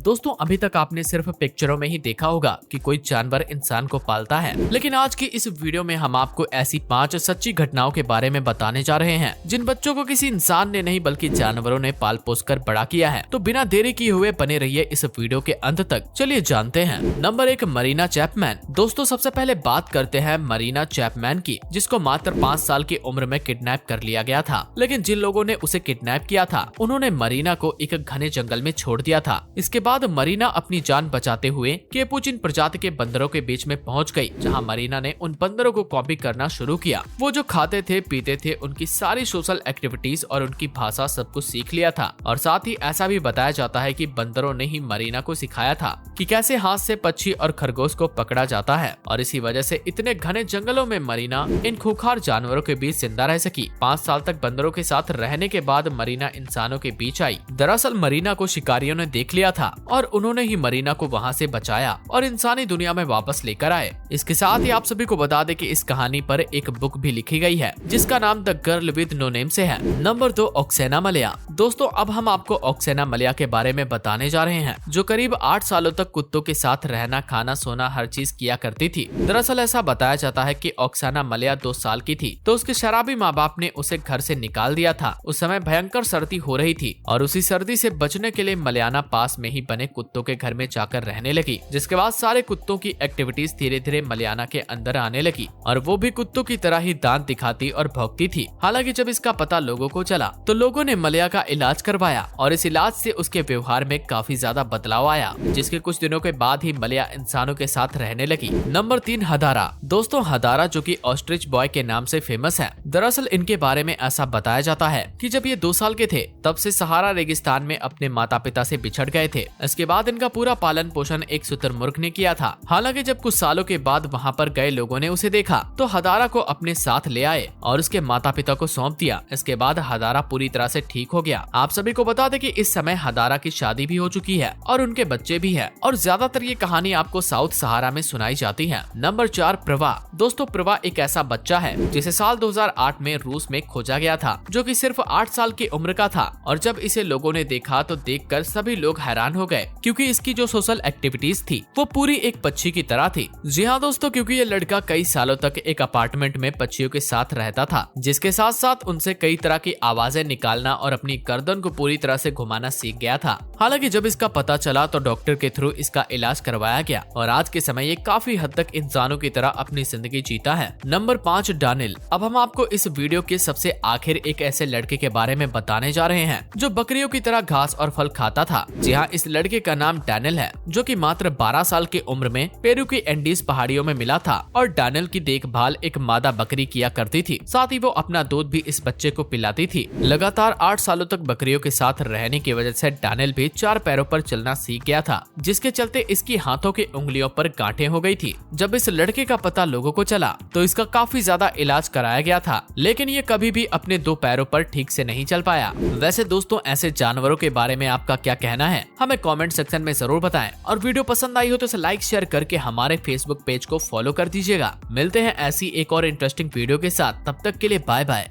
दोस्तों अभी तक आपने सिर्फ पिक्चरों में ही देखा होगा कि कोई जानवर इंसान को पालता है, लेकिन आज की इस वीडियो में हम आपको ऐसी 5 सच्ची घटनाओं के बारे में बताने जा रहे हैं जिन बच्चों को किसी इंसान ने नहीं बल्कि जानवरों ने पाल पोस कर बड़ा किया है। तो बिना देरी किए हुए बने रहिए इस वीडियो के अंत तक। चलिए जानते हैं। Number 1, Marina Chapman. दोस्तों सबसे पहले बात करते हैं मरीना चैपमैन की, जिसको मात्र 5 साल की उम्र में किडनैप कर लिया गया था। लेकिन जिन लोगों ने उसे किडनैप किया था उन्होंने मरीना को एक घने जंगल में छोड़ दिया था। इसके बाद मरीना अपनी जान बचाते हुए कैपुचिन प्रजाति के बंदरों के बीच में पहुंच गई, जहां मरीना ने उन बंदरों को कॉपी करना शुरू किया। वो जो खाते थे पीते थे, उनकी सारी सोशल एक्टिविटीज और उनकी भाषा सब कुछ सीख लिया था। और साथ ही ऐसा भी बताया जाता है कि बंदरों ने ही मरीना को सिखाया था कि कैसे हाथ से पक्षी और खरगोश को पकड़ा जाता है। और इसी वजह से इतने घने जंगलों में मरीना इन खूंखार जानवरों के बीच जिंदा रह सकी। 5 साल तक बंदरों के साथ रहने के बाद मरीना इंसानों के बीच आई। दरअसल मरीना को शिकारियों ने देख लिया था और उन्होंने ही मरीना को वहां से बचाया और इंसानी दुनिया में वापस लेकर आए। इसके साथ ही आप सभी को बता दें कि इस कहानी पर एक बुक भी लिखी गई है जिसका नाम the girl with no name से है। नंबर 2, ऑक्सेना मलया। दोस्तों अब हम आपको ऑक्सेना मलया के बारे में बताने जा रहे हैं, जो करीब 8 सालों तक कुत्तों के साथ रहना, खाना, सोना हर चीज किया करती थी। दरअसल ऐसा बताया जाता है कि ऑक्सेना मलया 2 साल की थी तो उसके शराबी माँ बाप ने उसे घर से निकाल दिया था। उस समय भयंकर सर्दी हो रही थी और उसी सर्दी से बचने के लिए मलयाना पास में ही बने कुत्तों के घर में जाकर रहने लगी, जिसके बाद सारे कुत्तों की एक्टिविटीज धीरे धीरे मलयाना के अंदर आने लगी और वो भी कुत्तों की तरह ही दांत दिखाती और भौंकती थी। हालांकि जब इसका पता लोगों को चला तो लोगों ने मलया का इलाज करवाया और इस इलाज से उसके व्यवहार में काफी ज्यादा बदलाव आया, जिसके कुछ दिनों के बाद ही मलया इंसानों के साथ रहने लगी। नंबर 3, हदारा। दोस्तों हदारा जो कि ऑस्ट्रिच बॉय के नाम से फेमस है। दरअसल इनके बारे में ऐसा बताया जाता है कि जब ये 2 साल के थे तब से सहारा रेगिस्तान में अपने माता पिता से बिछड़ गए थे। इसके बाद इनका पूरा पालन पोषण एक शुतुरमुर्ग ने किया था। हालांकि जब कुछ सालों के बाद वहां पर गए लोगों ने उसे देखा तो हदारा को अपने साथ ले आए और उसके माता पिता को सौंप दिया। इसके बाद हदारा पूरी तरह से ठीक हो गया। आप सभी को बता दें कि इस समय हदारा की शादी भी हो चुकी है और उनके बच्चे भी है और ज्यादातर ये कहानी आपको साउथ सहारा में सुनाई जाती है। नंबर 4, प्रवा। दोस्तों प्रवा एक ऐसा बच्चा है जिसे साल 2008 में रूस में खोजा गया था, जो कि सिर्फ 8 साल की उम्र का था। और जब इसे लोगों ने देखा तो देखकर सभी लोग हैरान हो गए, क्योंकि इसकी जो सोशल एक्टिविटीज थी वो पूरी एक पक्षी की तरह थी। जी हाँ दोस्तों, क्योंकि ये लड़का कई सालों तक एक अपार्टमेंट में पक्षियों के साथ रहता था, जिसके साथ साथ उनसे कई तरह की आवाजें निकालना और अपनी गर्दन को पूरी तरह से घुमाना सीख गया था। हालांकि जब इसका पता चला तो डॉक्टर के थ्रू इसका इलाज करवाया गया और आज के समय ये काफी हद तक इंसानों की तरह अपनी जिंदगी जीता है। नंबर 5, डानिल। अब हम आपको इस वीडियो के सबसे आखिर एक ऐसे लड़के के बारे में बताने जा रहे हैं जो बकरियों की तरह घास और फल खाता था। जी हाँ, इस लड़के का नाम डैनियल है, जो कि मात्र 12 साल की उम्र में पेरू की एंडीज पहाड़ियों में मिला था। और डैनियल की देखभाल एक मादा बकरी किया करती थी, साथ ही वो अपना दूध भी इस बच्चे को पिलाती थी। लगातार 8 सालों तक बकरियों के साथ रहने की वजह से डैनियल भी 4 पैरों पर चलना सीख गया था, जिसके चलते इसकी हाथों की उंगलियों पर गांठें हो गई थी। जब इस लड़के का पता लोगों को चला तो इसका काफी ज्यादा इलाज कराया गया था, लेकिन ये कभी भी अपने 2 पैरों पर ठीक से नहीं चल पाया। वैसे दोस्तों ऐसे जानवरों के बारे में आपका क्या कहना है, हमें कमेंट सेक्शन में जरूर बताएं। और वीडियो पसंद आई हो तो इसे लाइक शेयर करके हमारे फेसबुक पेज को फॉलो कर दीजिएगा। मिलते हैं ऐसी एक और इंटरेस्टिंग वीडियो के साथ, तब तक के लिए बाय बाय।